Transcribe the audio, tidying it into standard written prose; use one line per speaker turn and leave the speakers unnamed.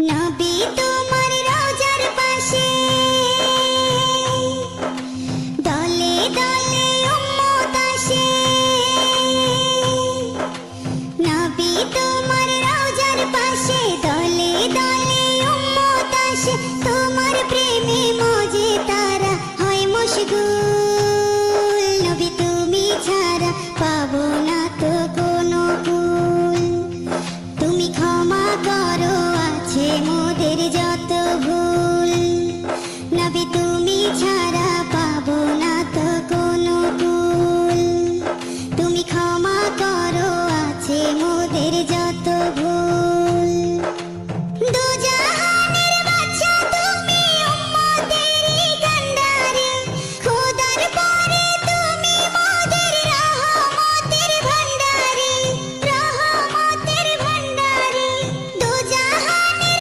নবী তোমার রওজার পাশে দলে দলে উম্মত আসে। নবী তোমার রওজার পাশে দলে দলে উম্মত আসে। তোমার প্রেমে মজে তারা হয় মশগুল। নবী তুমি ছাড়া পাবো না তো কোনো কুল। তুমি ক্ষমা করো আছে মোদের যত ভুল। নবী তুমি ছাড়া